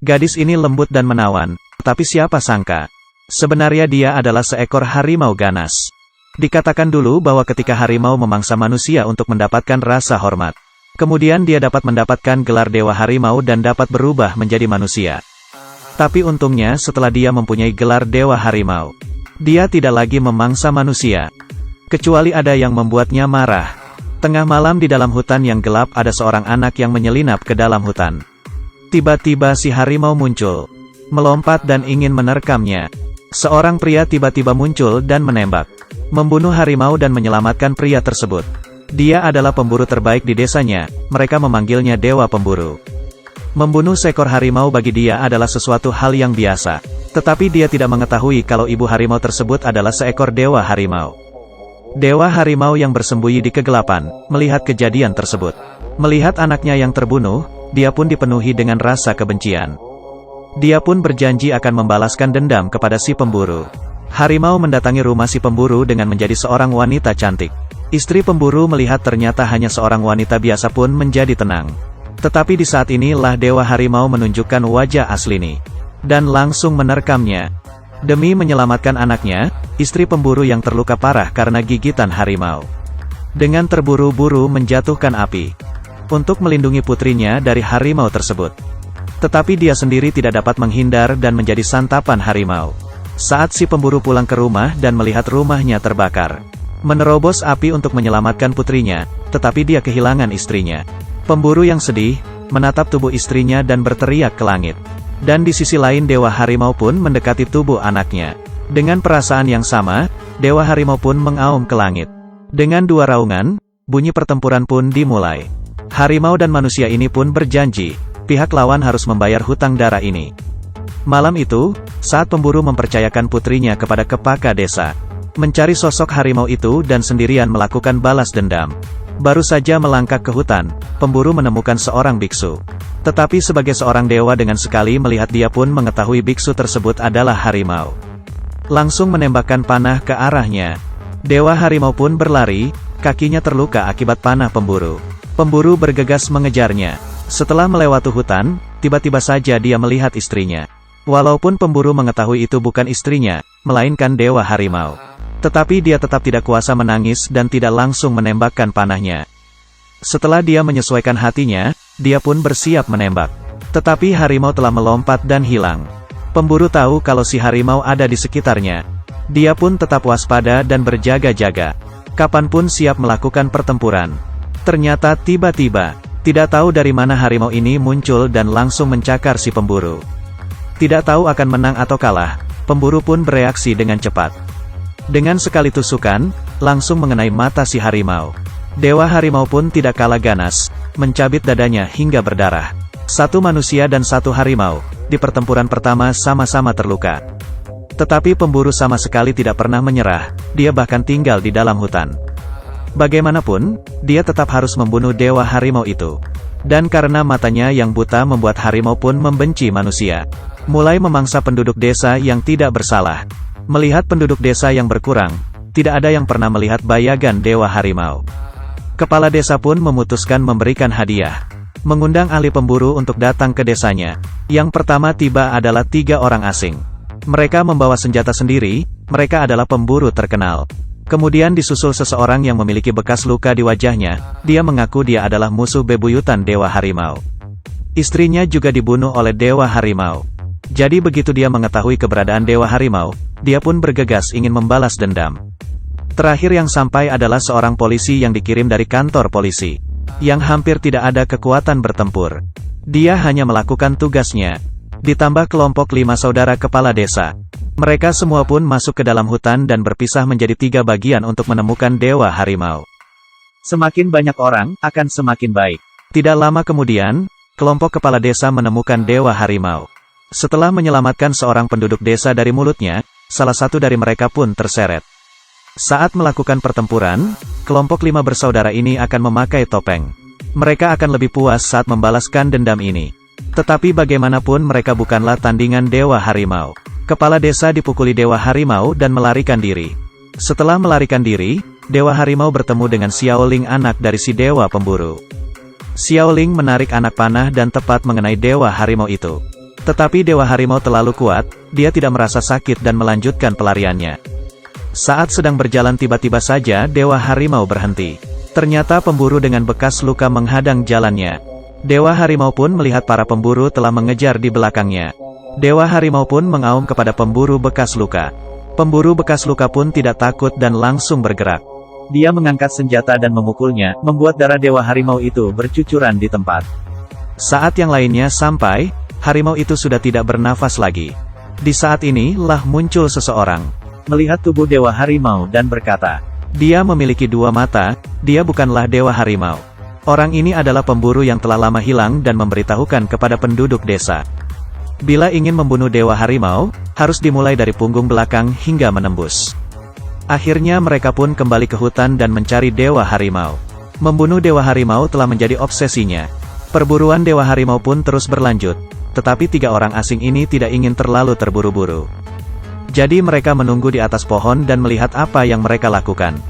Gadis ini lembut dan menawan, tapi siapa sangka, sebenarnya dia adalah seekor harimau ganas. Dikatakan dulu bahwa ketika harimau memangsa manusia untuk mendapatkan rasa hormat, kemudian dia dapat mendapatkan gelar dewa harimau dan dapat berubah menjadi manusia. Tapi untungnya setelah dia mempunyai gelar dewa harimau, dia tidak lagi memangsa manusia. Kecuali ada yang membuatnya marah. Tengah malam di dalam hutan yang gelap ada seorang anak yang menyelinap ke dalam hutan. Tiba-tiba si harimau muncul, melompat dan ingin menerkamnya. Seorang pria tiba-tiba muncul dan menembak, membunuh harimau dan menyelamatkan pria tersebut. Dia adalah pemburu terbaik di desanya, mereka memanggilnya Dewa Pemburu. Membunuh seekor harimau bagi dia adalah sesuatu hal yang biasa. Tetapi dia tidak mengetahui kalau ibu harimau tersebut adalah seekor dewa harimau. Dewa harimau yang bersembunyi di kegelapan, melihat kejadian tersebut. Melihat anaknya yang terbunuh, dia pun dipenuhi dengan rasa kebencian. Dia pun berjanji akan membalaskan dendam kepada si pemburu. Harimau mendatangi rumah si pemburu dengan menjadi seorang wanita cantik. Istri pemburu melihat ternyata hanya seorang wanita biasa pun menjadi tenang. Tetapi di saat inilah dewa harimau menunjukkan wajah aslinya dan langsung menerkamnya. Demi menyelamatkan anaknya, istri pemburu yang terluka parah karena gigitan harimau, dengan terburu-buru menjatuhkan api untuk melindungi putrinya dari harimau tersebut. Tetapi dia sendiri tidak dapat menghindar dan menjadi santapan harimau. Saat si pemburu pulang ke rumah dan melihat rumahnya terbakar, menerobos api untuk menyelamatkan putrinya, tetapi dia kehilangan istrinya. Pemburu yang sedih, menatap tubuh istrinya dan berteriak ke langit. Dan di sisi lain Dewa Harimau pun mendekati tubuh anaknya. Dengan perasaan yang sama, Dewa Harimau pun mengaum ke langit. Dengan dua raungan, bunyi pertempuran pun dimulai. Harimau dan manusia ini pun berjanji, pihak lawan harus membayar hutang darah ini. Malam itu, saat pemburu mempercayakan putrinya kepada kepaka desa, mencari sosok harimau itu dan sendirian melakukan balas dendam. Baru saja melangkah ke hutan, pemburu menemukan seorang biksu. Tetapi sebagai seorang dewa dengan sekali melihat dia pun mengetahui biksu tersebut adalah harimau. Langsung menembakkan panah ke arahnya. Dewa harimau pun berlari, kakinya terluka akibat panah pemburu. Pemburu bergegas mengejarnya. Setelah melewati hutan, tiba-tiba saja dia melihat istrinya. Walaupun pemburu mengetahui itu bukan istrinya, melainkan dewa harimau, tetapi dia tetap tidak kuasa menangis dan tidak langsung menembakkan panahnya. Setelah dia menyesuaikan hatinya, dia pun bersiap menembak. Tetapi harimau telah melompat dan hilang. Pemburu tahu kalau si harimau ada di sekitarnya. Dia pun tetap waspada dan berjaga-jaga. Kapanpun siap melakukan pertempuran. Ternyata tiba-tiba, tidak tahu dari mana harimau ini muncul dan langsung mencakar si pemburu. Tidak tahu akan menang atau kalah, pemburu pun bereaksi dengan cepat. Dengan sekali tusukan, langsung mengenai mata si harimau. Dewa harimau pun tidak kalah ganas, mencabit dadanya hingga berdarah. Satu manusia dan satu harimau, di pertempuran pertama sama-sama terluka. Tetapi pemburu sama sekali tidak pernah menyerah, dia bahkan tinggal di dalam hutan. Bagaimanapun, dia tetap harus membunuh dewa harimau itu. Dan karena matanya yang buta membuat harimau pun membenci manusia. Mulai memangsa penduduk desa yang tidak bersalah. Melihat penduduk desa yang berkurang, tidak ada yang pernah melihat bayangan dewa harimau. Kepala desa pun memutuskan memberikan hadiah. Mengundang ahli pemburu untuk datang ke desanya. Yang pertama tiba adalah 3 orang asing. Mereka membawa senjata sendiri, mereka adalah pemburu terkenal. Kemudian disusul seseorang yang memiliki bekas luka di wajahnya, dia mengaku dia adalah musuh bebuyutan dewa harimau. Istrinya juga dibunuh oleh dewa harimau. Jadi begitu dia mengetahui keberadaan dewa harimau, dia pun bergegas ingin membalas dendam. Terakhir yang sampai adalah seorang polisi yang dikirim dari kantor polisi, yang hampir tidak ada kekuatan bertempur. Dia hanya melakukan tugasnya. Ditambah kelompok 5 saudara kepala desa. Mereka semua pun masuk ke dalam hutan dan berpisah menjadi 3 bagian untuk menemukan dewa harimau. Semakin banyak orang, akan semakin baik. Tidak lama kemudian, kelompok kepala desa menemukan dewa harimau. Setelah menyelamatkan seorang penduduk desa dari mulutnya, salah satu dari mereka pun terseret. Saat melakukan pertempuran, kelompok 5 bersaudara ini akan memakai topeng. Mereka akan lebih puas saat membalaskan dendam ini. Tetapi bagaimanapun mereka bukanlah tandingan dewa harimau. Kepala desa dipukuli dewa harimau dan melarikan diri. Setelah melarikan diri, dewa harimau bertemu dengan Xiaoling anak dari si dewa pemburu. Xiaoling menarik anak panah dan tepat mengenai dewa harimau itu. Tetapi Dewa Harimau terlalu kuat, dia tidak merasa sakit dan melanjutkan pelariannya. Saat sedang berjalan tiba-tiba saja Dewa Harimau berhenti. Ternyata pemburu dengan bekas luka menghadang jalannya. Dewa Harimau pun melihat para pemburu telah mengejar di belakangnya. Dewa Harimau pun mengaum kepada pemburu bekas luka. Pemburu bekas luka pun tidak takut dan langsung bergerak. Dia mengangkat senjata dan memukulnya, membuat darah Dewa Harimau itu bercucuran di tempat. Saat yang lainnya sampai, harimau itu sudah tidak bernafas lagi. Di saat ini lah muncul seseorang, melihat tubuh Dewa Harimau dan berkata, dia memiliki dua mata, dia bukanlah Dewa Harimau. Orang ini adalah pemburu yang telah lama hilang dan memberitahukan kepada penduduk desa. Bila ingin membunuh Dewa Harimau, harus dimulai dari punggung belakang hingga menembus. Akhirnya mereka pun kembali ke hutan dan mencari Dewa Harimau. Membunuh Dewa Harimau telah menjadi obsesinya. Perburuan Dewa Harimau pun terus berlanjut, tetapi tiga orang asing ini tidak ingin terlalu terburu-buru. Jadi mereka menunggu di atas pohon dan melihat apa yang mereka lakukan.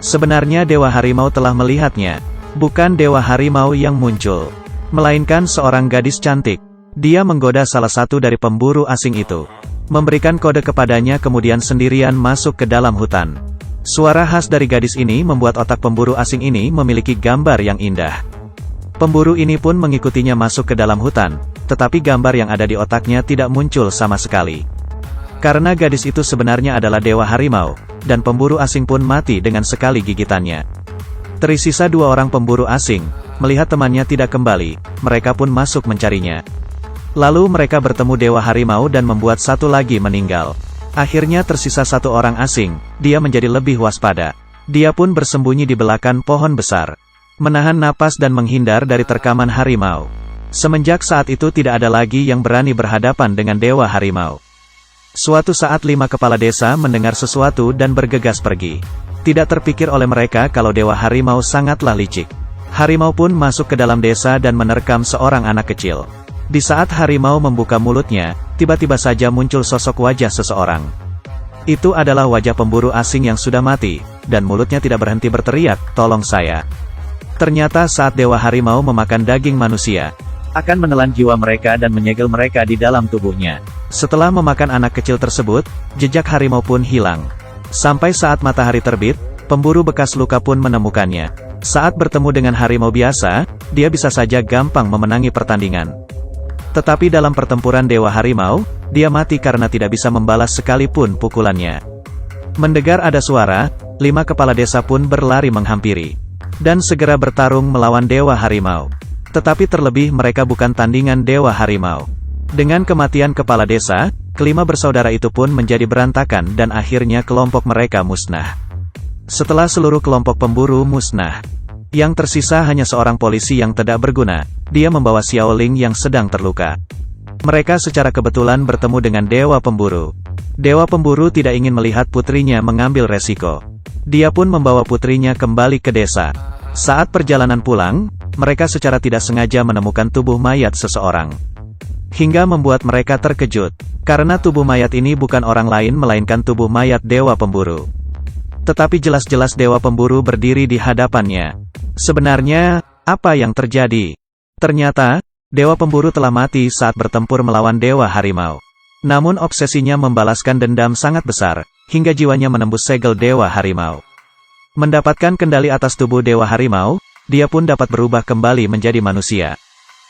Sebenarnya Dewa Harimau telah melihatnya. Bukan Dewa Harimau yang muncul, melainkan seorang gadis cantik. Dia menggoda salah satu dari pemburu asing itu, memberikan kode kepadanya kemudian sendirian masuk ke dalam hutan. Suara khas dari gadis ini membuat otak pemburu asing ini memiliki gambar yang indah. Pemburu ini pun mengikutinya masuk ke dalam hutan, tetapi gambar yang ada di otaknya tidak muncul sama sekali. Karena gadis itu sebenarnya adalah Dewa Harimau, dan pemburu asing pun mati dengan sekali gigitannya. Tersisa dua orang pemburu asing, melihat temannya tidak kembali, mereka pun masuk mencarinya. Lalu mereka bertemu Dewa Harimau dan membuat satu lagi meninggal. Akhirnya tersisa satu orang asing, dia menjadi lebih waspada. Dia pun bersembunyi di belakang pohon besar, menahan napas dan menghindar dari terkaman harimau. Semenjak saat itu tidak ada lagi yang berani berhadapan dengan Dewa Harimau. Suatu saat 5 kepala desa mendengar sesuatu dan bergegas pergi. Tidak terpikir oleh mereka kalau Dewa Harimau sangatlah licik. Harimau pun masuk ke dalam desa dan menerkam seorang anak kecil. Di saat harimau membuka mulutnya, tiba-tiba saja muncul sosok wajah seseorang. Itu adalah wajah pemburu asing yang sudah mati, dan mulutnya tidak berhenti berteriak, "Tolong saya." Ternyata saat Dewa Harimau memakan daging manusia, akan menelan jiwa mereka dan menyegel mereka di dalam tubuhnya. Setelah memakan anak kecil tersebut, jejak harimau pun hilang. Sampai saat matahari terbit, pemburu bekas luka pun menemukannya. Saat bertemu dengan harimau biasa, dia bisa saja gampang memenangi pertandingan. Tetapi dalam pertempuran Dewa Harimau, dia mati karena tidak bisa membalas sekalipun pukulannya. Mendengar ada suara, 5 kepala desa pun berlari menghampiri, dan segera bertarung melawan Dewa Harimau. Tetapi terlebih mereka bukan tandingan Dewa Harimau. Dengan kematian kepala desa, kelima bersaudara itu pun menjadi berantakan dan akhirnya kelompok mereka musnah. Setelah seluruh kelompok pemburu musnah, yang tersisa hanya seorang polisi yang tidak berguna. Dia membawa Xiaoling yang sedang terluka. Mereka secara kebetulan bertemu dengan Dewa Pemburu. Dewa Pemburu tidak ingin melihat putrinya mengambil resiko. Dia pun membawa putrinya kembali ke desa. Saat perjalanan pulang, mereka secara tidak sengaja menemukan tubuh mayat seseorang. Hingga membuat mereka terkejut, karena tubuh mayat ini bukan orang lain melainkan tubuh mayat Dewa Pemburu. Tetapi jelas-jelas Dewa Pemburu berdiri di hadapannya. Sebenarnya, apa yang terjadi? Ternyata, Dewa Pemburu telah mati saat bertempur melawan Dewa Harimau. Namun obsesinya membalaskan dendam sangat besar, hingga jiwanya menembus segel Dewa Harimau. Mendapatkan kendali atas tubuh Dewa Harimau, dia pun dapat berubah kembali menjadi manusia.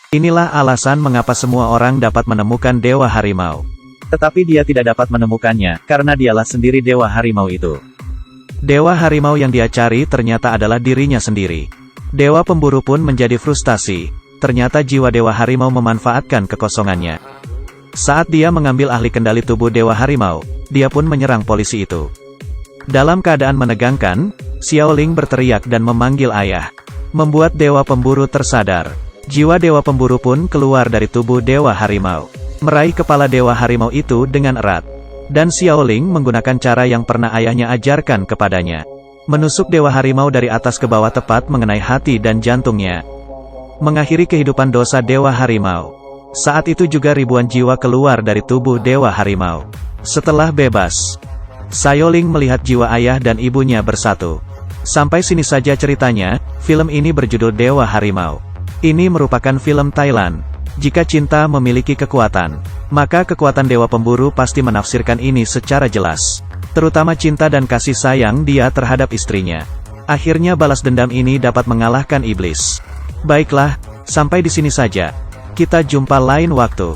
Inilah alasan mengapa semua orang dapat menemukan Dewa Harimau. Tetapi dia tidak dapat menemukannya, karena dialah sendiri Dewa Harimau itu. Dewa Harimau yang dia cari ternyata adalah dirinya sendiri. Dewa Pemburu pun menjadi frustasi. Ternyata jiwa Dewa Harimau memanfaatkan kekosongannya. Saat dia mengambil alih kendali tubuh Dewa Harimau, dia pun menyerang polisi itu. Dalam keadaan menegangkan, Xiaoling berteriak dan memanggil ayah, membuat Dewa Pemburu tersadar. Jiwa Dewa Pemburu pun keluar dari tubuh Dewa Harimau, meraih kepala Dewa Harimau itu dengan erat. Dan Xiaoling menggunakan cara yang pernah ayahnya ajarkan kepadanya. Menusuk Dewa Harimau dari atas ke bawah tepat mengenai hati dan jantungnya. Mengakhiri kehidupan dosa Dewa Harimau. Saat itu juga ribuan jiwa keluar dari tubuh Dewa Harimau. Setelah bebas, Xiaoling melihat jiwa ayah dan ibunya bersatu. Sampai sini saja ceritanya. Film ini berjudul Dewa Harimau. Ini merupakan film Thailand. Jika cinta memiliki kekuatan, maka kekuatan dewa pemburu pasti menafsirkan ini secara jelas. Terutama cinta dan kasih sayang dia terhadap istrinya. Akhirnya balas dendam ini dapat mengalahkan iblis. Baiklah, sampai di sini saja. Kita jumpa lain waktu.